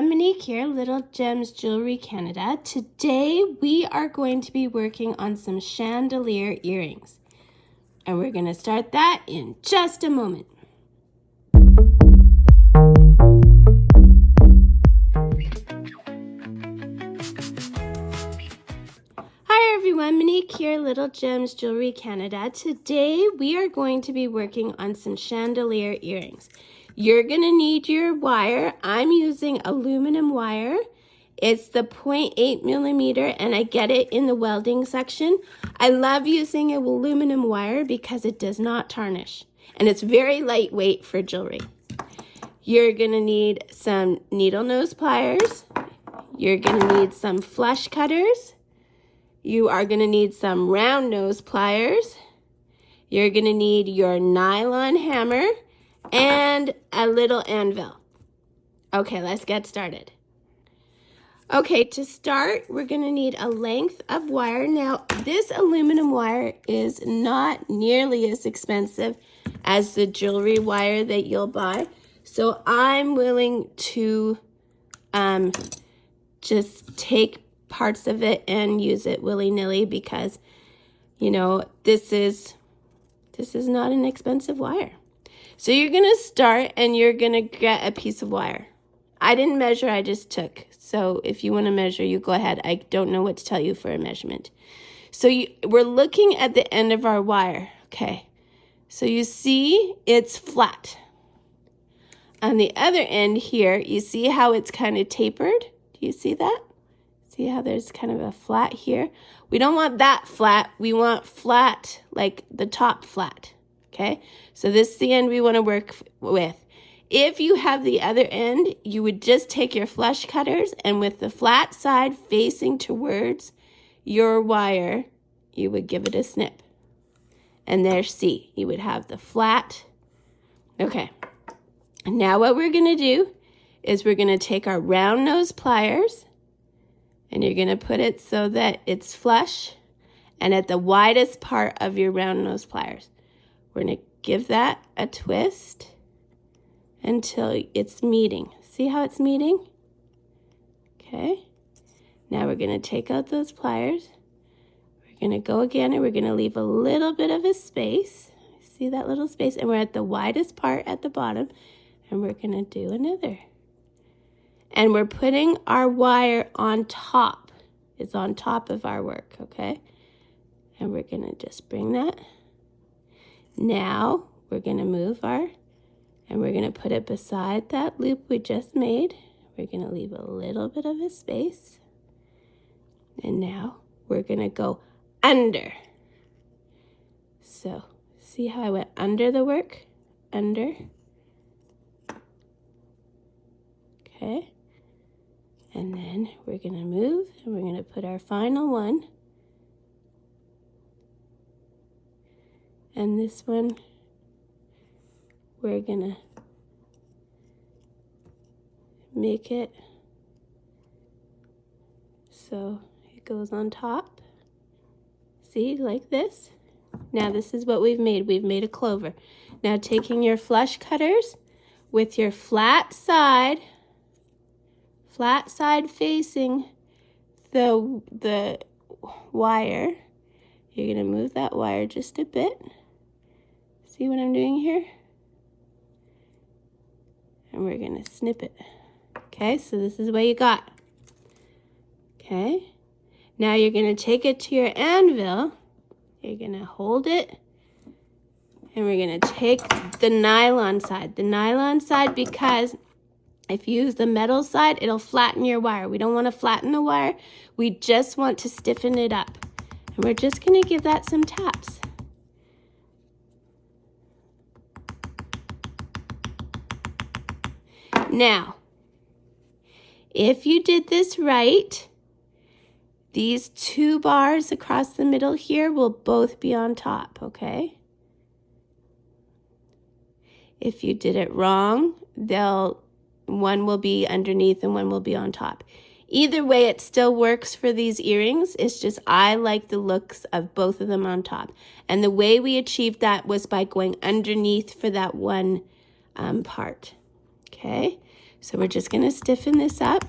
everyone, Monique here, Little Gems Jewelry Canada. Today we are going to be working on some chandelier earrings. And we're going to start that in just a moment. Hi everyone, Monique here, Little Gems Jewelry Canada. Today we are going to be working on some chandelier earrings. You're going to need your wire. I'm using aluminum wire. It's the 0.8 millimeter, and I get it in the welding section. I love using aluminum wire because it does not tarnish, and it's very lightweight for jewelry. You're going to need some needle nose pliers. You're going to need some flush cutters. You are going to need some round nose pliers. You're going to need your nylon hammer and a little anvil. Okay, let's get started. Okay, to start, we're going to need a length of wire. Now, this aluminum wire is not nearly as expensive as the jewelry wire that you'll buy. So I'm willing to just take parts of it and use it willy-nilly because, you know, this is not an expensive wire. So you're going to start and you're going to get a piece of wire. I didn't measure, I just took. So if you want to measure, you go ahead. I don't know what to tell you for a measurement. So we're looking at the end of our wire. Okay. So you see it's flat. On the other end here, you see how it's kind of tapered? Do you see that? See how there's kind of a flat here? We don't want that flat. We want flat, like the top flat. Okay, so this is the end we want to work with. If you have the other end, you would just take your flush cutters and with the flat side facing towards your wire, you would give it a snip. And there, see, you would have the flat. Okay, now what we're going to do is we're going to take our round nose pliers and you're going to put it so that it's flush and at the widest part of your round nose pliers. We're going to give that a twist until it's meeting. See how it's meeting? Okay. Now we're going to take out those pliers. We're going to go again and we're going to leave a little bit of a space. See that little space? And we're at the widest part at the bottom. And we're going to do another. And we're putting our wire on top. It's on top of our work, okay? And we're going to just bring that. Now we're going to move and we're going to put it beside that loop we just made. We're going to leave a little bit of a space. And now we're going to go under. So see how I went under the work? Under. Okay. And then we're going to move and we're going to put our final one. And this one, we're going to make it so it goes on top. See, like this. Now this is what we've made. We've made a clover. Now taking your flush cutters with your flat side facing the wire, you're going to move that wire just a bit. See what I'm doing here? And we're going to snip it. Okay, so this is what you got. Okay, now you're going to take it to your anvil. You're going to hold it. And we're going to take the nylon side. The nylon side because if you use the metal side, it'll flatten your wire. We don't want to flatten the wire. We just want to stiffen it up. And we're just going to give that some taps. Now, if you did this right, these two bars across the middle here will both be on top, okay? If you did it wrong, one will be underneath and one will be on top. Either way, it still works for these earrings. It's just I like the looks of both of them on top. And the way we achieved that was by going underneath for that one part. Okay, So we're just going to stiffen this up.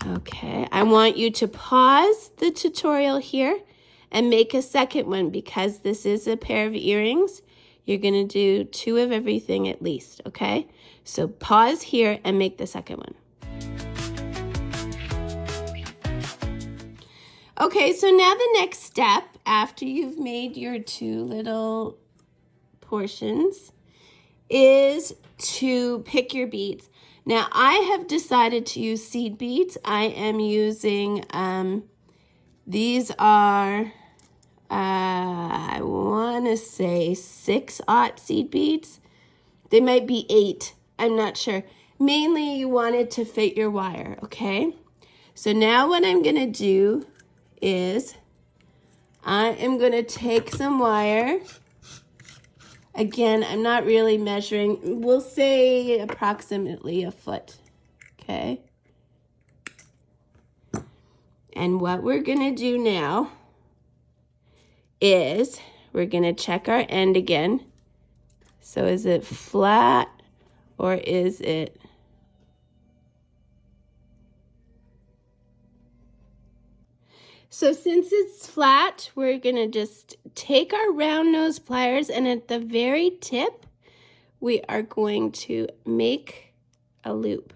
Okay, I want you to pause the tutorial here and make a second one because this is a pair of earrings. You're going to do 2 of everything at least, okay? So pause here and make the second one. Okay, so now the next step after you've made your 2 little portions is to pick your beads. Now I have decided to use seed beads. I am using, these are, I want to say 6/0 seed beads. They might be 8, I'm not sure. Mainly you want it to fit your wire, okay? So now what I'm going to do is I am going to take some wire. Again, I'm not really measuring. We'll say approximately a foot, okay? And what we're going to do now is we're going to check our end again. So is it flat or is it... So since it's flat, we're going to just take our round nose pliers and at the very tip, we are going to make a loop,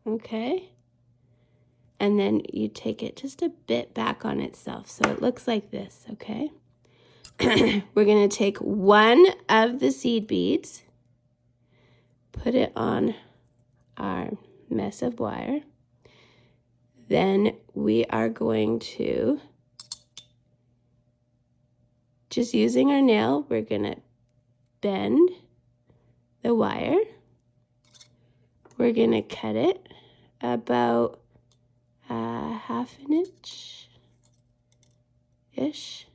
okay? And then you take it just a bit back on itself. So it looks like this, okay? We're going to take one of the seed beads, put it on our mess of wire. Then we are going to, just using our nail, we're going to bend the wire. We're going to cut it about 1/2 inch-ish.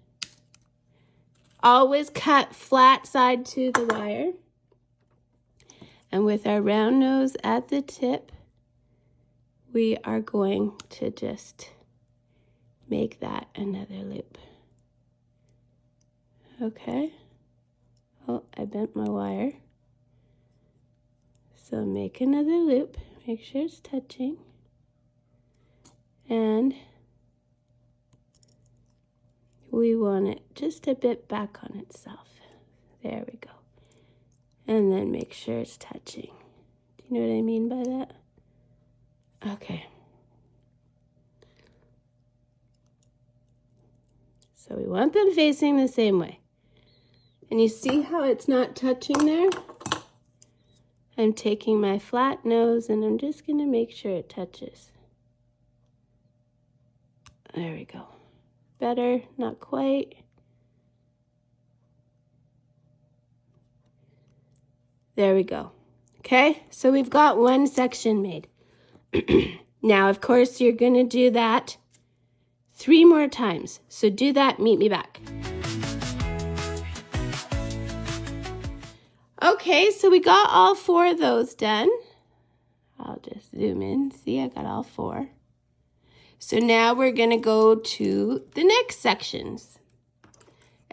Always cut flat side to the wire. And with our round nose at the tip, we are going to just make that another loop. Okay. Oh, I bent my wire. So make another loop. Make sure it's touching. And we want it just a bit back on itself. There we go. And then make sure it's touching. Do you know what I mean by that? Okay. So we want them facing the same way. And you see how it's not touching there? I'm taking my flat nose and I'm just going to make sure it touches. There we go. Better, not quite. There we go. Okay, so we've got one section made. Now, of course, you're going to do that 3 more times. So do that, meet me back. Okay, so we got all 4 of those done. I'll just zoom in. See, I got all 4. So now we're going to go to the next sections.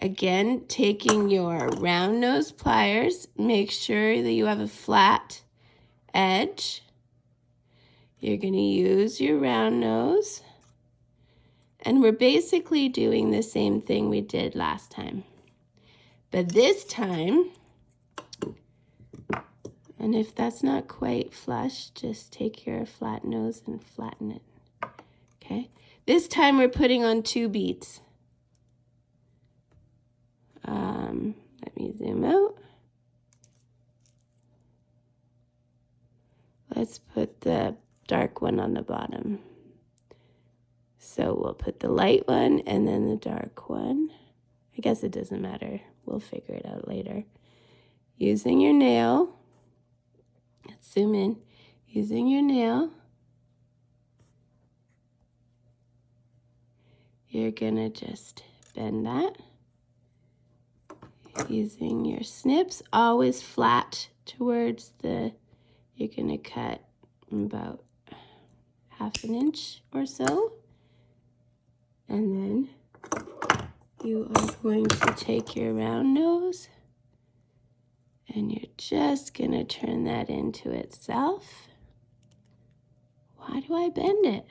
Again, taking your round nose pliers, make sure that you have a flat edge. You're going to use your round nose. And we're basically doing the same thing we did last time. But this time, and if that's not quite flush, just take your flat nose and flatten it. Okay? This time we're putting on 2 beads. Let me zoom out. Let's put the dark one on the bottom. So we'll put the light one and then the dark one. I guess it doesn't matter. We'll figure it out later. Using your nail. Let's zoom in. Using your nail. You're gonna just bend that. Using your snips, always flat towards the, you're gonna cut about 1/2 inch or so. And then you are going to take your round nose And you're just gonna turn that into itself. Why do I bend it?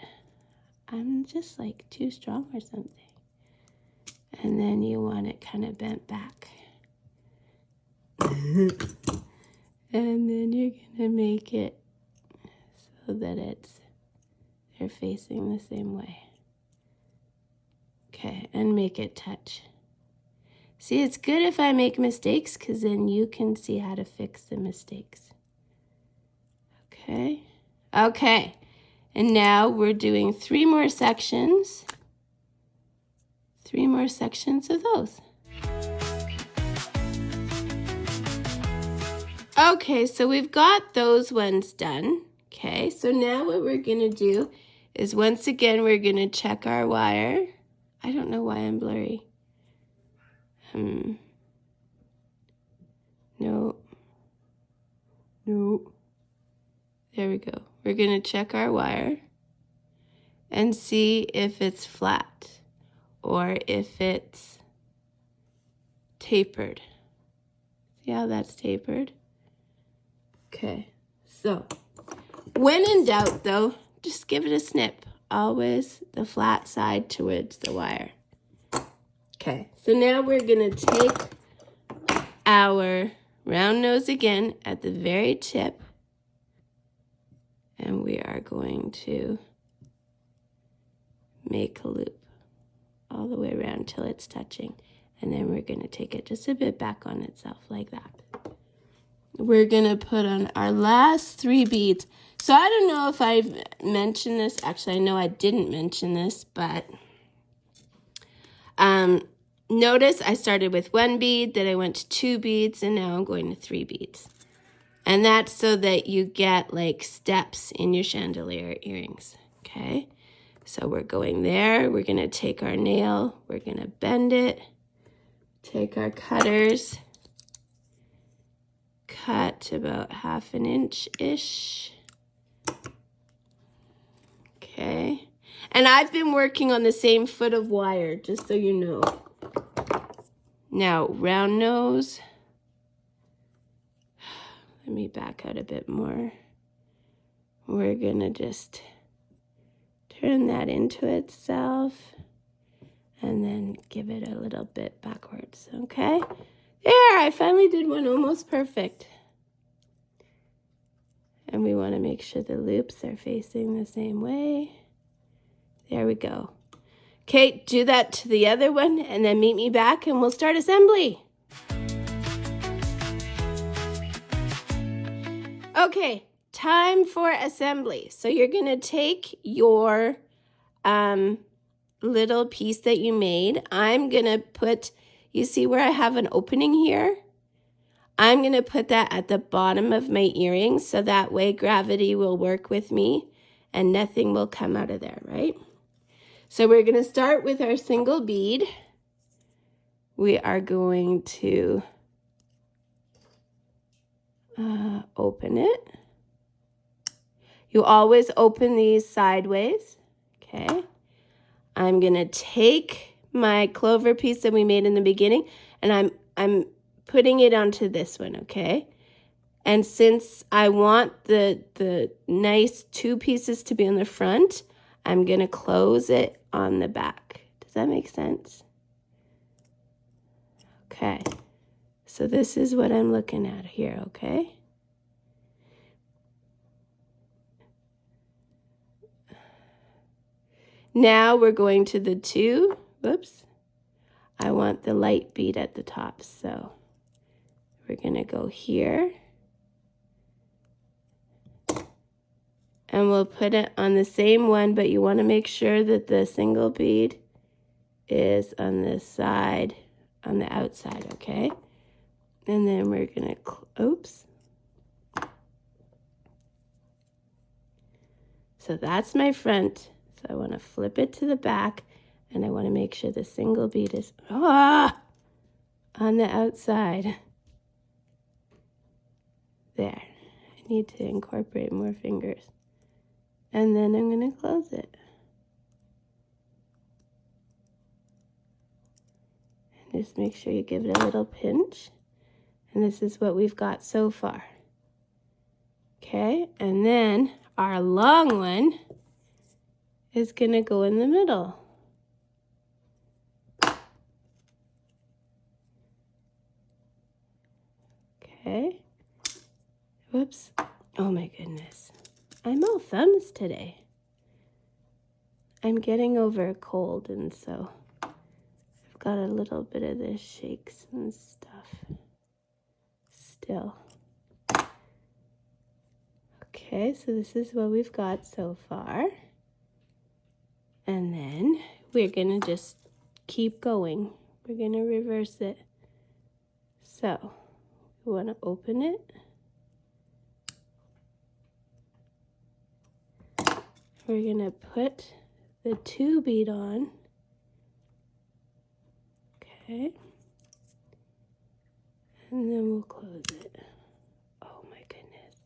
I'm just like too strong or something. And then you want it kind of bent back. And then you're gonna make it so that they're facing the same way. Okay, and make it touch. See, it's good if I make mistakes because then you can see how to fix the mistakes. Okay, okay. And now we're doing 3 more sections. 3 more sections of those. Okay, so we've got those ones done. Okay, so now what we're gonna do is once again, we're gonna check our wire. I don't know why I'm blurry. No. There we go. We're gonna check our wire and see if it's flat or if it's tapered. See how that's tapered? Okay, so when in doubt though, just give it a snip. Always the flat side towards the wire. Okay, so now we're gonna take our round nose again at the very tip, and we are going to make a loop all the way around till it's touching. And then we're gonna take it just a bit back on itself like that. We're gonna put on our last 3 beads. So I don't know if I've mentioned this. Actually, I know I didn't mention this, but notice I started with 1 bead, then I went to 2 beads, and now I'm going to 3 beads. And that's so that you get like steps in your chandelier earrings, okay? So we're going there, we're gonna take our nail, we're gonna bend it, take our cutters, cut about 1/2 inch-ish. Okay, and I've been working on the same foot of wire, just so you know. Now, round nose. Let me back out a bit more. We're gonna just turn that into itself and then give it a little bit backwards, okay? There, I finally did one almost perfect. And we want to make sure the loops are facing the same way. There we go. Okay, do that to the other one and then meet me back and we'll start assembly. Okay, time for assembly. So you're going to take your little piece that you made. I'm going to put, you see where I have an opening here? I'm going to put that at the bottom of my earring so that way gravity will work with me and nothing will come out of there, right? So we're going to start with our single bead. We are going to open it. You always open these sideways, okay? I'm going to take my clover piece that we made in the beginning and I'm putting it onto this one, okay? And since I want the nice 2 pieces to be on the front, I'm going to close it on the back. Does that make sense? Okay. So this is what I'm looking at here, okay? Now we're going to the 2. Whoops. I want the light bead at the top, so we're going to go here. And we'll put it on the same one, but you want to make sure that the single bead is on this side, on the outside, okay? And then we're going to, oops. So that's my front. So I want to flip it to the back, and I want to make sure the single bead is on the outside. There. I need to incorporate more fingers. And then I'm going to close it. And just make sure you give it a little pinch. And this is what we've got so far. Okay, and then our long one is going to go in the middle. Okay. Whoops. Oh my goodness. I'm all thumbs today. I'm getting over a cold, and so I've got a little bit of the shakes and stuff still. Okay, so this is what we've got so far. And then we're going to just keep going. We're going to reverse it. So we want to open it. We're going to put the 2 bead on. Okay. And then we'll close it. Oh my goodness.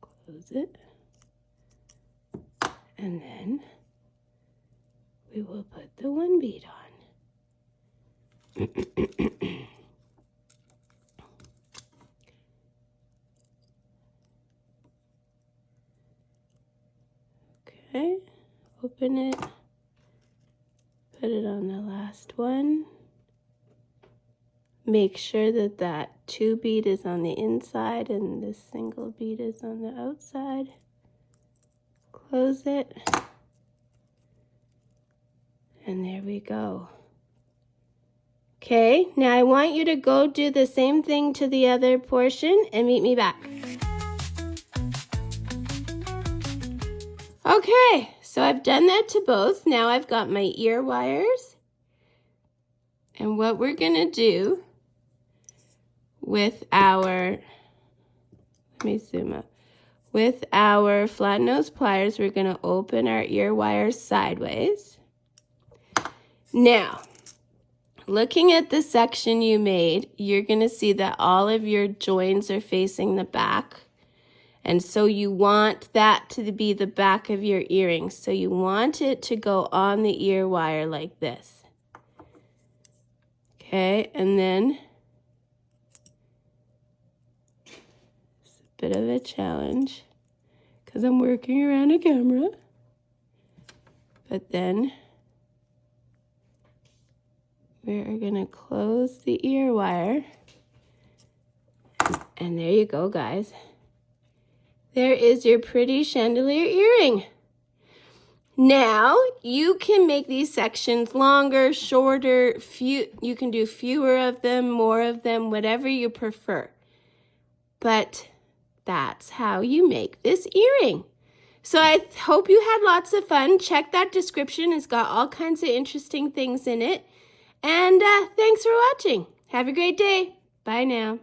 Close it. And then we will put the 1 bead on. Okay, open it, put it on the last one. Make sure that that 2 bead is on the inside and this single bead is on the outside. Close it. And there we go. Okay, now I want you to go do the same thing to the other portion and meet me back. Okay, so I've done that to both. Now I've got my ear wires. And what we're going to do with our, let me zoom up. With our flat nose pliers, we're going to open our ear wires sideways. Now, looking at the section you made, you're going to see that all of your joins are facing the back. And so you want that to be the back of your earring. So you want it to go on the ear wire like this. Okay, and then it's a bit of a challenge because I'm working around a camera. But then we're going to close the ear wire. And there you go, guys. There is your pretty chandelier earring. Now, you can make these sections longer, shorter, you can do fewer of them, more of them, whatever you prefer. But that's how you make this earring. So I hope you had lots of fun. Check that description. It's got all kinds of interesting things in it. And thanks for watching. Have a great day. Bye now.